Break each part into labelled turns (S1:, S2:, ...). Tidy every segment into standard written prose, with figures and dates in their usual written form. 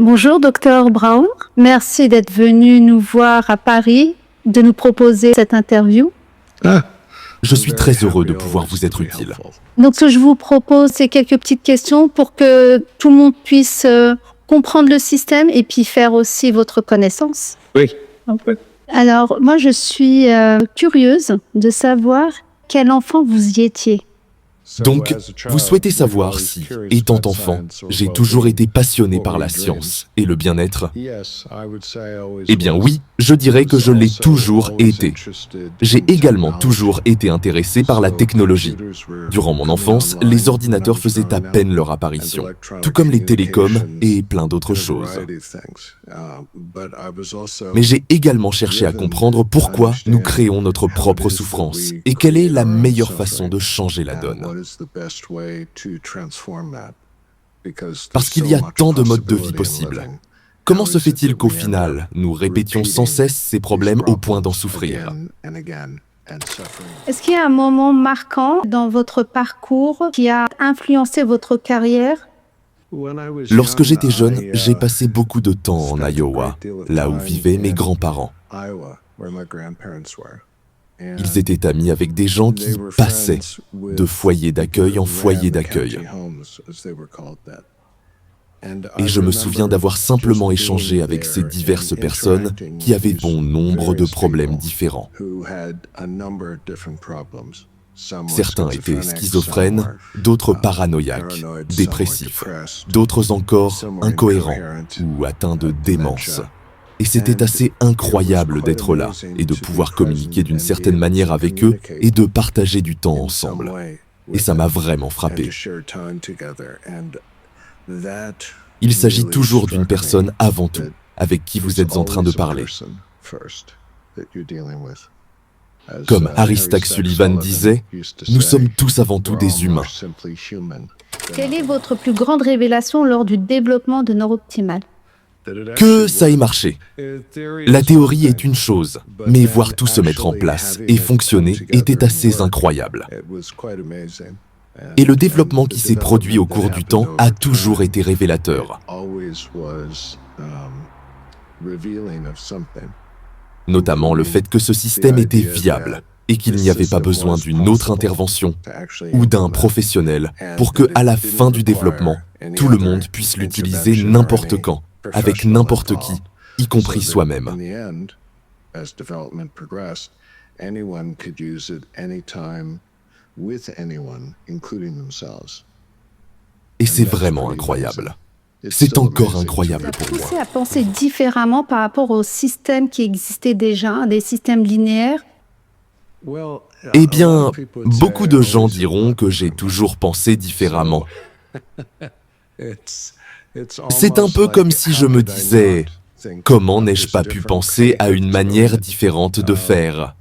S1: Bonjour, docteur Brown. Merci d'être venu nous voir à Paris, de nous proposer cette interview.
S2: Je suis très heureux de pouvoir vous être utile.
S1: Donc, ce que je vous propose, c'est quelques petites questions pour que tout le monde puisse comprendre le système et puis faire aussi votre connaissance.
S2: Oui.
S1: Alors, moi, je suis curieuse de savoir quel enfant vous y étiez.
S2: Donc, vous souhaitez savoir si, étant enfant, j'ai toujours été passionné par la science et le bien-être? Eh bien oui, je dirais que je l'ai toujours été. J'ai également toujours été intéressé par la technologie. Durant mon enfance, les ordinateurs faisaient à peine leur apparition, tout comme les télécoms et plein d'autres choses. Mais j'ai également cherché à comprendre pourquoi nous créons notre propre souffrance et quelle est la meilleure façon de changer la donne. Parce qu'il y a tant de modes de vie possibles. Comment se fait-il qu'au final, nous répétions sans cesse ces problèmes au point d'en souffrir?
S1: Est-ce qu'il y a un moment marquant dans votre parcours qui a influencé votre carrière?
S2: Lorsque j'étais jeune, j'ai passé beaucoup de temps en Iowa, là où vivaient mes grands-parents. Ils étaient amis avec des gens qui passaient de foyer d'accueil en foyer d'accueil. Et je me souviens d'avoir simplement échangé avec ces diverses personnes qui avaient bon nombre de problèmes différents. Certains étaient schizophrènes, d'autres paranoïaques, dépressifs, d'autres encore incohérents ou atteints de démence. Et c'était assez incroyable d'être là et de pouvoir communiquer d'une certaine manière avec eux et de partager du temps ensemble. Et ça m'a vraiment frappé. Il s'agit toujours d'une personne avant tout, avec qui vous êtes en train de parler. Comme Aristaque Sullivan disait, nous sommes tous avant tout des humains.
S1: Quelle est votre plus grande révélation lors du développement de Neurooptimal?
S2: Que ça ait marché. La théorie est une chose, mais voir tout se mettre en place et fonctionner était assez incroyable. Et le développement qui s'est produit au cours du temps a toujours été révélateur. Notamment le fait que ce système était viable et qu'il n'y avait pas besoin d'une autre intervention ou d'un professionnel pour que, à la fin du développement, tout le monde puisse l'utiliser n'importe quand, avec n'importe qui, y compris soi-même. Et c'est vraiment incroyable. C'est encore incroyable pour moi.
S1: Ça a poussé à penser différemment par rapport aux systèmes qui existaient déjà, des systèmes linéaires.
S2: Eh bien, beaucoup de gens diront que j'ai toujours pensé différemment. C'est un peu comme si je me disais, comment n'ai-je pas pu penser à une manière différente de faire?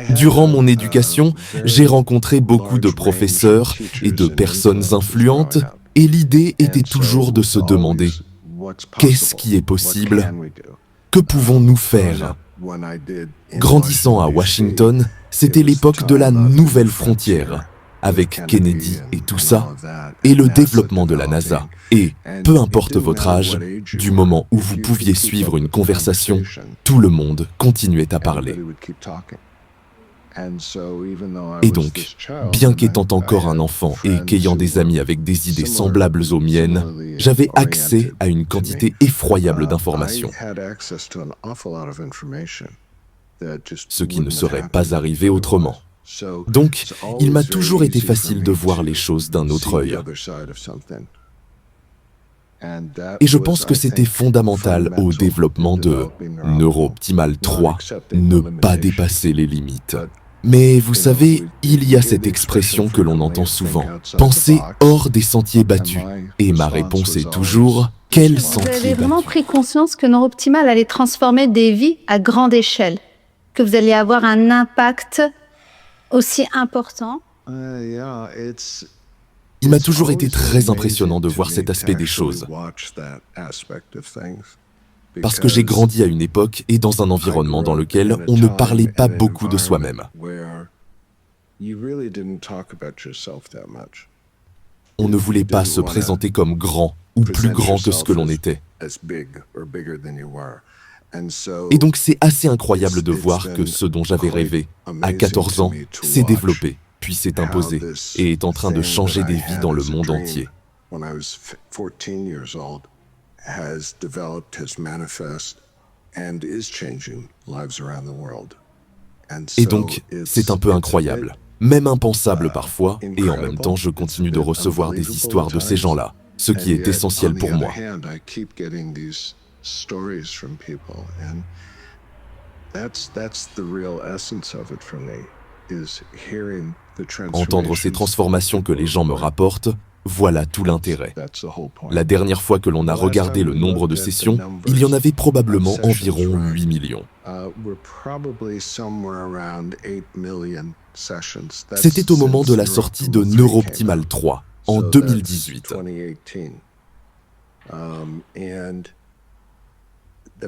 S2: Durant mon éducation, j'ai rencontré beaucoup de professeurs et de personnes influentes, et l'idée était toujours de se demander, qu'est-ce qui est possible? Que pouvons-nous faire? Grandissant à Washington, c'était l'époque de la nouvelle frontière, avec Kennedy et tout ça, et le développement de la NASA. Et, peu importe votre âge, du moment où vous pouviez suivre une conversation, tout le monde continuait à parler. Et donc, bien qu'étant encore un enfant et qu'ayant des amis avec des idées semblables aux miennes, j'avais accès à une quantité effroyable d'informations, ce qui ne serait pas arrivé autrement. Donc, il m'a toujours été facile de voir les choses d'un autre œil. Et je pense que c'était fondamental au développement de Neurooptimal 3, ne pas dépasser les limites. Mais vous savez, il y a cette expression que l'on entend souvent, penser hors des sentiers battus. Et ma réponse est toujours, quel
S1: Vous avez
S2: sentier
S1: vraiment
S2: battu?
S1: pris conscience que Neurooptimal allait transformer des vies à grande échelle, que vous alliez avoir un impact aussi important.
S2: Il m'a toujours été très impressionnant de voir cet aspect des choses, parce que j'ai grandi à une époque et dans un environnement dans lequel on ne parlait pas beaucoup de soi-même. On ne voulait pas se présenter comme grand ou plus grand que ce que l'on était. Et donc c'est assez incroyable de voir que ce dont j'avais rêvé, à 14 ans, s'est développé, puis s'est imposé, et est en train de changer des vies dans le monde entier. Et donc, c'est un peu incroyable, même impensable parfois, et en même temps, je continue de recevoir des histoires de ces gens-là, ce qui est essentiel pour moi. Entendre ces transformations que les gens me rapportent, voilà tout l'intérêt. La dernière fois que l'on a regardé le nombre de sessions, il y en avait probablement environ 8 millions. C'était au moment de la sortie de Neuroptimal 3, en 2018.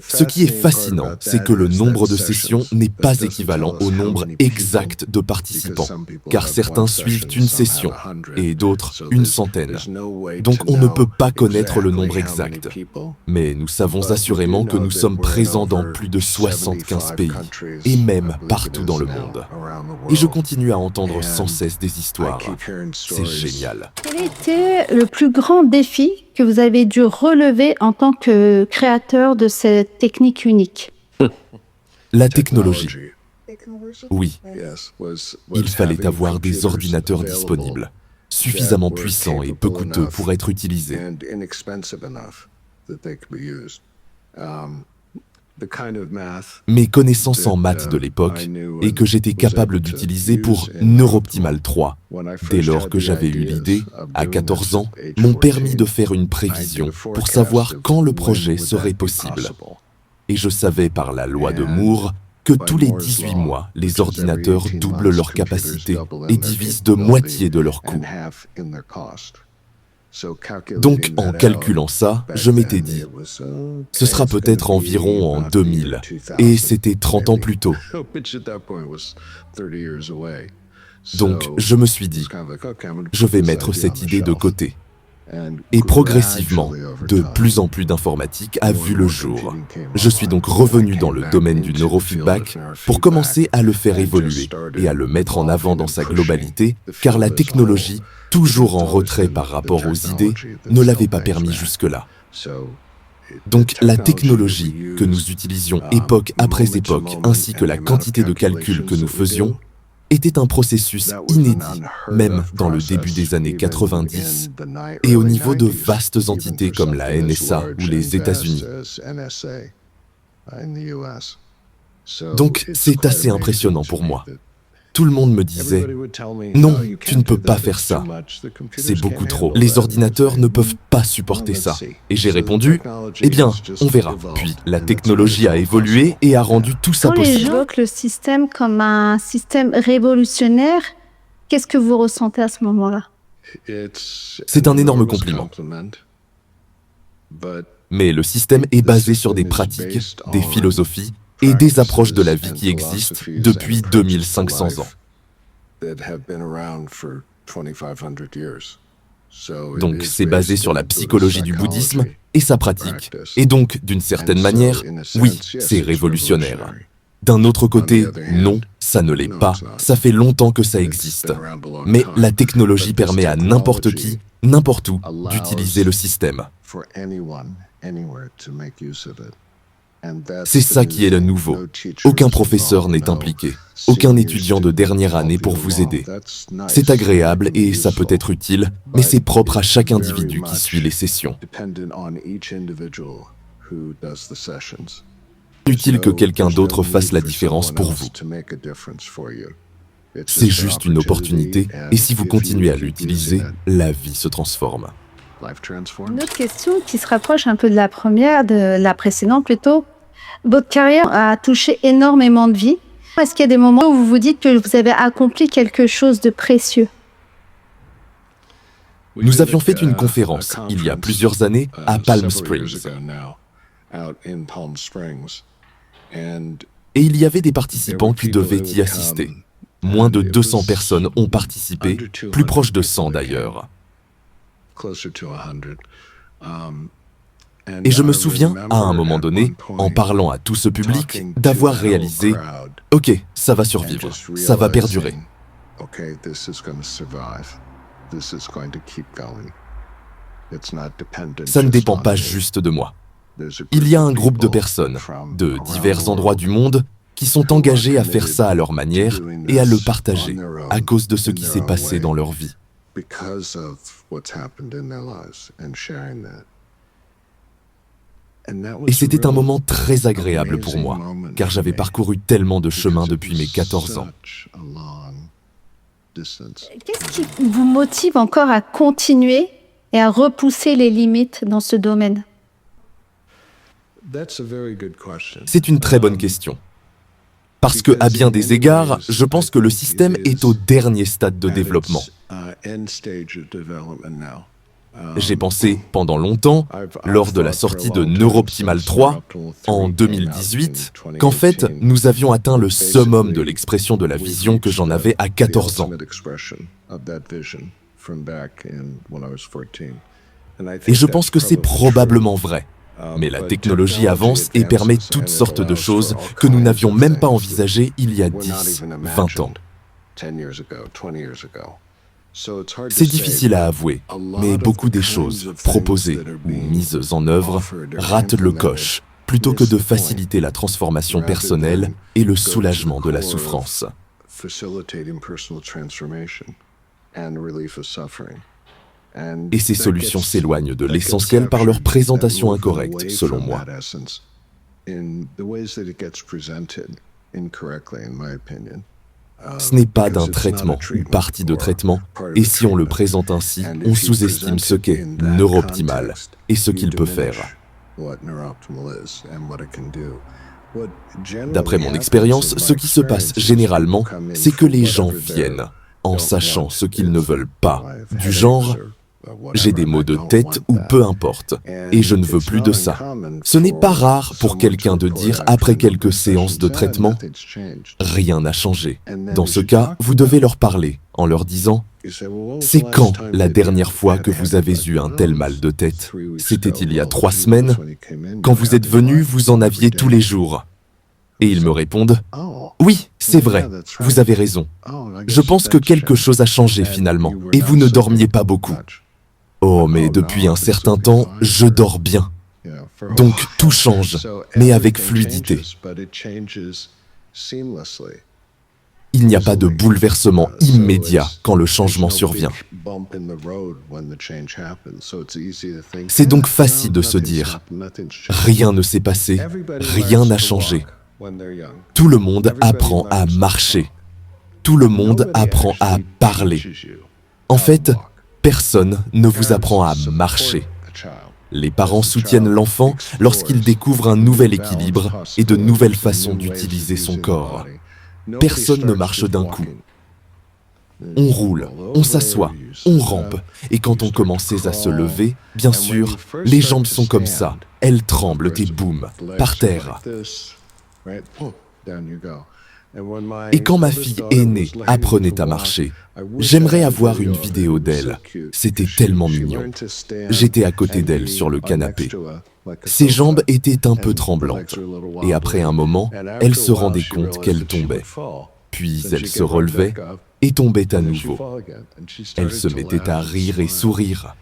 S2: Ce qui est fascinant, c'est que le nombre de sessions n'est pas équivalent au nombre exact de participants, car certains suivent une session et d'autres une centaine. Donc on ne peut pas connaître le nombre exact. Mais nous savons assurément que nous sommes présents dans plus de 75 pays, et même partout dans le monde. Et je continue à entendre sans cesse des histoires. C'est génial.
S1: Quel était le plus grand défi que vous avez dû relever en tant que créateur de cette technique unique?
S2: La technologie. Oui. Il fallait avoir des ordinateurs disponibles, suffisamment puissants et peu coûteux pour être utilisés. Mes connaissances en maths de l'époque et que j'étais capable d'utiliser pour Neuroptimal 3, dès lors que j'avais eu l'idée, à 14 ans, m'ont permis de faire une prévision pour savoir quand le projet serait possible. Et je savais par la loi de Moore que tous les 18 mois, les ordinateurs doublent leur capacité et divisent de moitié de leur coût. Donc, en calculant ça, je m'étais dit, ce sera peut-être environ en 2000, et c'était 30 ans plus tôt. Donc, je me suis dit, je vais mettre cette idée de côté. Et progressivement, de plus en plus d'informatique a vu le jour. Je suis donc revenu dans le domaine du neurofeedback pour commencer à le faire évoluer et à le mettre en avant dans sa globalité, car la technologie, toujours en retrait par rapport aux idées, ne l'avait pas permis jusque-là. Donc la technologie que nous utilisions époque après époque, ainsi que la quantité de calculs que nous faisions, était un processus inédit, même dans le début des années 90, et au niveau de vastes entités comme la NSA ou les États-Unis. Donc c'est assez impressionnant pour moi. Tout le monde me disait « Non, tu ne peux pas faire ça. C'est beaucoup trop. Les ordinateurs ne peuvent pas supporter ça. » Et j'ai répondu « Eh bien, on verra. » Puis la technologie a évolué et a rendu tout ça
S1: Quand les
S2: possible.
S1: gens évoquent le système comme un système révolutionnaire, qu'est-ce que vous ressentez à ce moment-là?
S2: C'est un énorme compliment. Mais le système est basé sur des pratiques, des philosophies et des approches de la vie qui existent depuis 2500 ans. Donc c'est basé sur la psychologie du bouddhisme et sa pratique. Et donc, d'une certaine manière, oui, c'est révolutionnaire. D'un autre côté, non, ça ne l'est pas. Ça fait longtemps que ça existe. Mais la technologie permet à n'importe qui, n'importe où, d'utiliser le système. C'est ça qui est le nouveau. Aucun professeur n'est impliqué, aucun étudiant de dernière année pour vous aider. C'est agréable et ça peut être utile, mais c'est propre à chaque individu qui suit les sessions. Utile que quelqu'un d'autre fasse la différence pour vous. C'est juste une opportunité, et si vous continuez à l'utiliser, la vie se transforme.
S1: Une autre question qui se rapproche un peu de la première, de la précédente plutôt. Votre carrière a touché énormément de vies. Est-ce qu'il y a des moments où vous vous dites que vous avez accompli quelque chose de précieux?
S2: Nous avions fait une conférence, il y a plusieurs années, à Palm Springs. Et il y avait des participants qui devaient y assister. Moins de 200 personnes ont participé, plus proche de 100 d'ailleurs. Et je me souviens, à un moment donné, en parlant à tout ce public, d'avoir réalisé « Ok, ça va survivre, ça va perdurer ». Ça ne dépend pas juste de moi. Il y a un groupe de personnes, de divers endroits du monde, qui sont engagés à faire ça à leur manière et à le partager, à cause de ce qui s'est passé dans leur vie. Et c'était un moment très agréable pour moi, car j'avais parcouru tellement de chemin depuis mes 14 ans.
S1: Qu'est-ce qui vous motive encore à continuer et à repousser les limites dans ce domaine?
S2: C'est une très bonne question. Parce que, à bien des égards, je pense que le système est au dernier stade de développement. J'ai pensé pendant longtemps, lors de la sortie de Neuroptimal 3, en 2018, qu'en fait, nous avions atteint le summum de l'expression de la vision que j'en avais à 14 ans. Et je pense que c'est probablement vrai. Mais la technologie avance et permet toutes sortes de choses que nous n'avions même pas envisagées il y a 10, 20 ans. C'est difficile à avouer, mais beaucoup des choses proposées ou mises en œuvre ratent le coche, plutôt que de faciliter la transformation personnelle et le soulagement de la souffrance. Et ces solutions s'éloignent de l'essentiel par leur présentation incorrecte, selon moi. Ce n'est pas d'un traitement ou partie de traitement, et si on le présente ainsi, on sous-estime ce qu'est Neuroptimal et ce qu'il peut faire. D'après mon expérience, ce qui se passe généralement, c'est que les gens viennent en sachant ce qu'ils ne veulent pas, du genre « j'ai des maux de tête ou peu importe, et je ne veux plus de ça ». Ce n'est pas rare pour quelqu'un de dire après quelques séances de traitement « rien n'a changé ». Dans ce cas, vous devez leur parler en leur disant « c'est quand la dernière fois que vous avez eu un tel mal de tête? C'était il y a 3 semaines. Quand vous êtes venu, vous en aviez tous les jours. » Et ils me répondent « oui, c'est vrai, vous avez raison. Je pense que quelque chose a changé finalement, et vous ne dormiez pas beaucoup. » Oh, mais depuis un certain temps, je dors bien. Donc tout change, mais avec fluidité. Il n'y a pas de bouleversement immédiat quand le changement survient. C'est donc facile de se dire « rien ne s'est passé, rien n'a changé ». Tout le monde apprend à marcher. Tout le monde apprend à parler. En fait, personne ne vous apprend à marcher. Les parents soutiennent l'enfant lorsqu'il découvre un nouvel équilibre et de nouvelles façons d'utiliser son corps. Personne ne marche d'un coup. On roule, on s'assoit, on rampe, et quand on commençait à se lever, bien sûr, les jambes sont comme ça, elles tremblent et boum, par terre. Et quand ma fille aînée apprenait à marcher, j'aimerais avoir une vidéo d'elle. C'était tellement mignon. J'étais à côté d'elle sur le canapé. Ses jambes étaient un peu tremblantes. Et après un moment, elle se rendait compte qu'elle tombait. Puis elle se relevait et tombait à nouveau. Elle se mettait à rire et sourire.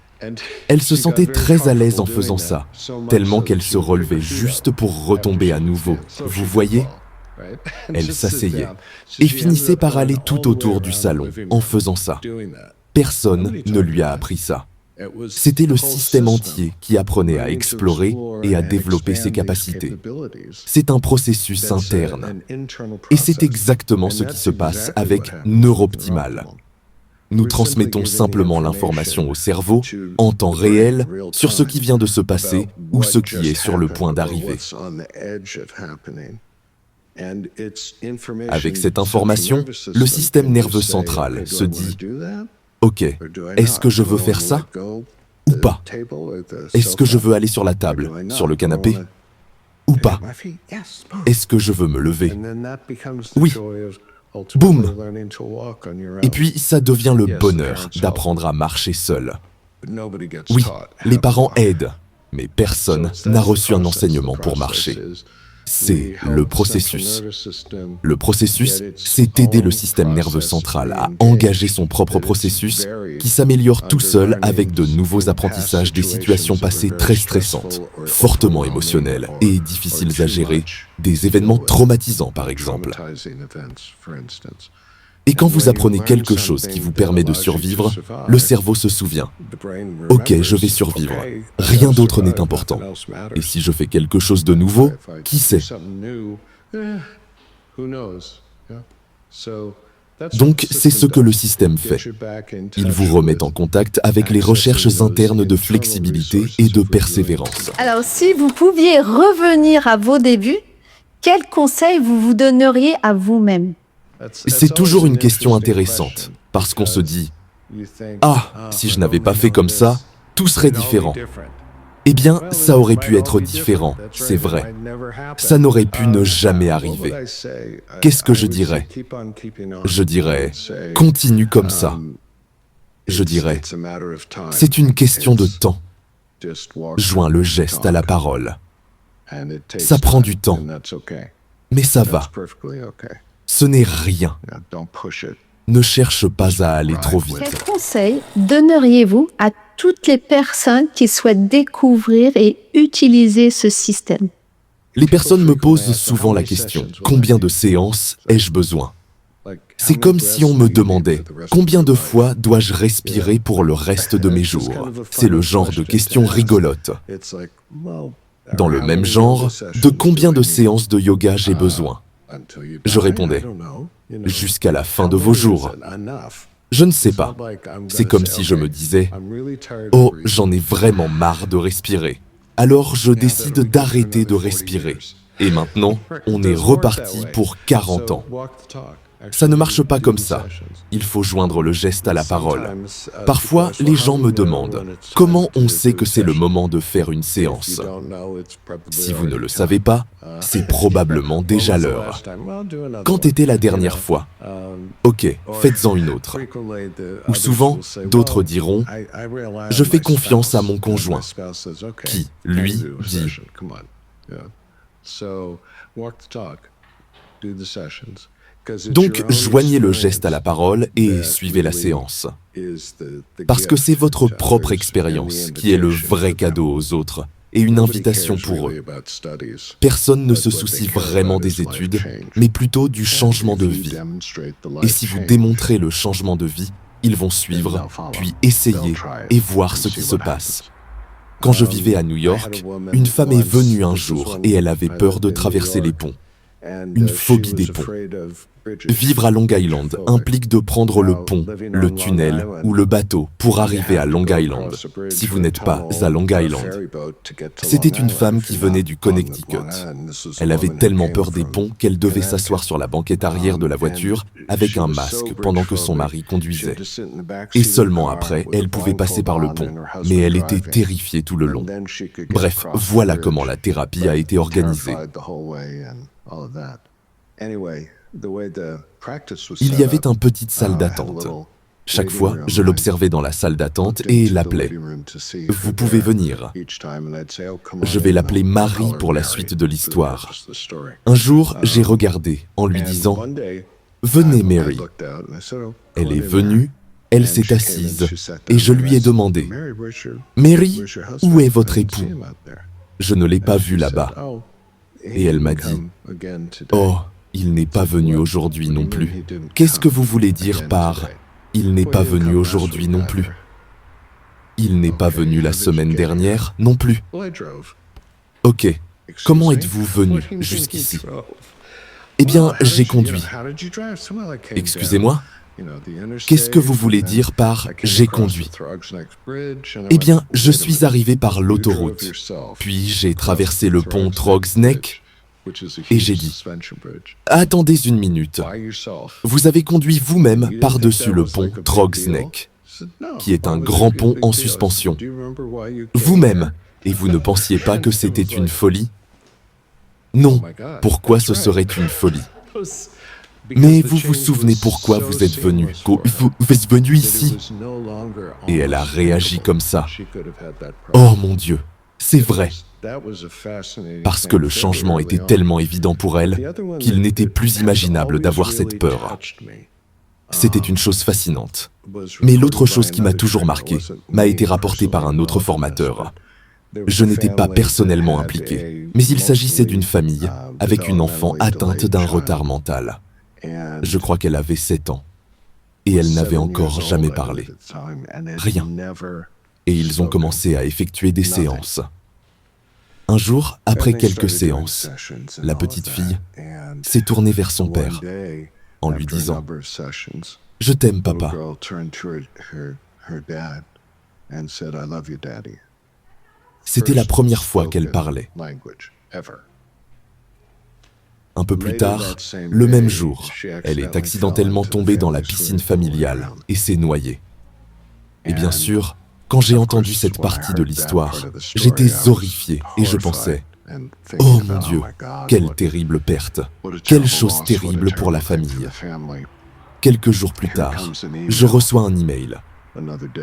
S2: Elle se sentait très à l'aise en faisant ça, tellement qu'elle se relevait juste pour retomber à nouveau. Vous voyez ? Elle s'asseyait et finissait par aller tout autour du salon en faisant ça. Personne ne lui a appris ça. C'était le système entier qui apprenait à explorer et à développer ses capacités. C'est un processus interne. Et c'est exactement ce qui se passe avec Neuroptimal. Nous transmettons simplement l'information au cerveau, en temps réel, sur ce qui vient de se passer ou ce qui est sur le point d'arriver. Avec cette information, le système nerveux central se dit « Ok, est-ce que je veux faire ça ou pas? Est-ce que je veux aller sur la table, sur le canapé ou pas? Est-ce que je veux me lever? Oui. Boum! Et puis, ça devient le bonheur d'apprendre à marcher seul. Oui, les parents aident, mais personne n'a reçu un enseignement pour marcher. C'est le processus. Le processus, c'est aider le système nerveux central à engager son propre processus qui s'améliore tout seul avec de nouveaux apprentissages des situations passées très stressantes, fortement émotionnelles et difficiles à gérer, des événements traumatisants par exemple. Et quand vous apprenez quelque chose qui vous permet de survivre, le cerveau se souvient. Ok, je vais survivre. Rien d'autre n'est important. Et si je fais quelque chose de nouveau, qui sait? Donc, c'est ce que le système fait. Il vous remet en contact avec les recherches internes de flexibilité et de persévérance.
S1: Alors, si vous pouviez revenir à vos débuts, quels conseils vous vous donneriez à vous-même?
S2: C'est toujours une question intéressante, parce qu'on se dit « Ah, si je n'avais pas fait comme ça, tout serait différent. » Eh bien, ça aurait pu être différent, c'est vrai. Ça n'aurait pu ne jamais arriver. Qu'est-ce que je dirais? Je dirais « Continue comme ça. » Je dirais « C'est une question de temps. Joins le geste à la parole. Ça prend du temps, mais ça va. Ce n'est rien. Ne cherche pas à aller trop vite.
S1: Quel conseil donneriez-vous à toutes les personnes qui souhaitent découvrir et utiliser ce système?
S2: Les personnes me posent souvent la question « Combien de séances ai-je besoin ?» C'est comme si on me demandait « Combien de fois dois-je respirer pour le reste de mes jours ?» C'est le genre de question rigolote. Dans le même genre, de combien de séances de yoga j'ai besoin? Je répondais, jusqu'à la fin de vos jours. Je ne sais pas. C'est comme si je me disais, oh, j'en ai vraiment marre de respirer. Alors je décide d'arrêter de respirer. Et maintenant, on est reparti pour 40 ans. Ça ne marche pas comme ça. Il faut joindre le geste à la parole. Parfois, les gens me demandent « Comment on sait que c'est le moment de faire une séance ?» Si vous ne le savez pas, c'est probablement déjà l'heure. Quand était la dernière fois? Ok, faites-en une autre. Ou souvent, d'autres diront « Je fais confiance à mon conjoint » qui, lui, dit donc, joignez le geste à la parole et suivez la séance. Parce que c'est votre propre expérience qui est le vrai cadeau aux autres et une invitation pour eux. Personne ne se soucie vraiment des études, mais plutôt du changement de vie. Et si vous démontrez le changement de vie, ils vont suivre, puis essayer et voir ce qui se passe. Quand je vivais à New York, une femme est venue un jour et elle avait peur de traverser les ponts. Une phobie des ponts. Vivre à Long Island implique de prendre le pont, le tunnel ou le bateau pour arriver à Long Island, si vous n'êtes pas à Long Island. C'était une femme qui venait du Connecticut. Elle avait tellement peur des ponts qu'elle devait s'asseoir sur la banquette arrière de la voiture avec un masque pendant que son mari conduisait. Et seulement après, elle pouvait passer par le pont, mais elle était terrifiée tout le long. Bref, voilà comment la thérapie a été organisée. Il y avait une petite salle d'attente. Chaque fois, je l'observais dans la salle d'attente et l'appelais. Vous pouvez venir. Je vais l'appeler Marie pour la suite de l'histoire. Un jour, j'ai regardé en lui disant « Venez, Mary ». Elle est venue, elle s'est assise et je lui ai demandé « Mary, où est votre époux ?» Je ne l'ai pas vu là-bas. Et elle m'a dit « Oh, il n'est pas venu aujourd'hui non plus. Qu'est-ce que vous voulez dire par « il n'est pas venu aujourd'hui non plus » ? Il n'est pas venu la semaine dernière non plus. Ok, comment êtes-vous venu jusqu'ici? Eh bien, j'ai conduit. Excusez-moi? Qu'est-ce que vous voulez dire par « j'ai conduit » ? Eh bien, je suis arrivé par l'autoroute, puis j'ai traversé le pont Troggs Neck, et j'ai dit « Attendez une minute, vous avez conduit vous-même par-dessus le pont Troggs Neck, qui est un grand pont en suspension. Vous-même, et vous ne pensiez pas que c'était une folie? Non, pourquoi ce serait une folie? Mais vous vous souvenez pourquoi vous êtes venu, vous êtes venu ici? Et elle a réagi comme ça. Oh mon Dieu, c'est vrai. Parce que le changement était tellement évident pour elle qu'il n'était plus imaginable d'avoir cette peur. C'était une chose fascinante. Mais l'autre chose qui m'a toujours marqué m'a été rapportée par un autre formateur. Je n'étais pas personnellement impliqué, mais il s'agissait d'une famille avec une enfant atteinte d'un retard mental. Je crois qu'elle avait 7 ans. Et elle n'avait encore jamais parlé. Rien. Et ils ont commencé à effectuer des séances. Un jour, après quelques séances, la petite fille s'est tournée vers son père en lui disant « Je t'aime, papa ». C'était la première fois qu'elle parlait. Un peu plus tard, le même jour, elle est accidentellement tombée dans la piscine familiale et s'est noyée. Et bien sûr, quand j'ai entendu cette partie de l'histoire, j'étais horrifié et je pensais « Oh mon Dieu, quelle terrible perte, quelle chose terrible pour la famille ». Quelques jours plus tard, je reçois un email.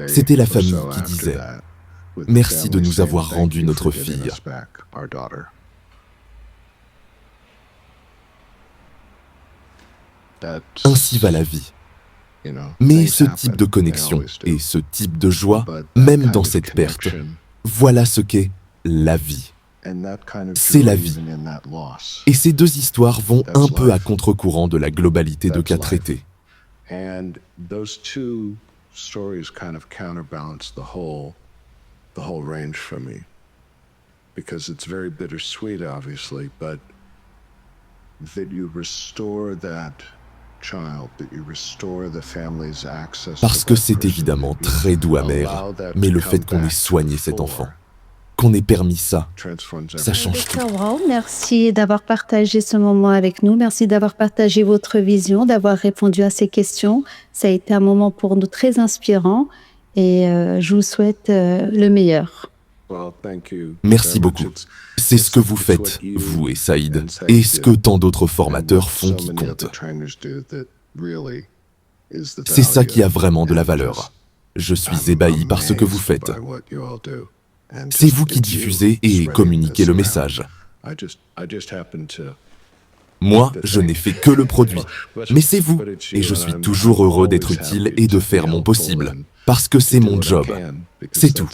S2: C'était la famille qui disait « Merci de nous avoir rendu notre fille ». Ainsi va la vie. Mais ce type de connexion et ce type de joie, même dans cette perte, voilà ce qu'est la vie. C'est la vie. Et ces deux histoires vont un peu à contre-courant de la globalité de cas traités. Parce que c'est évidemment très doux amer, mais le fait qu'on ait soigné cet enfant, qu'on ait permis ça, ça change tout.
S1: Dr. Brown, merci d'avoir partagé ce moment avec nous. Merci d'avoir partagé votre vision, d'avoir répondu à ces questions. Ça a été un moment pour nous très inspirant et je vous souhaite le meilleur.
S2: Merci beaucoup. C'est ce que vous faites, vous et Saïd, et ce que tant d'autres formateurs font qui compte. C'est ça qui a vraiment de la valeur. Je suis ébahi par ce que vous faites. C'est vous qui diffusez et communiquez le message. Moi, je n'ai fait que le produit. Mais c'est vous, et je suis toujours heureux d'être utile et de faire mon possible. Parce que c'est mon job. C'est tout.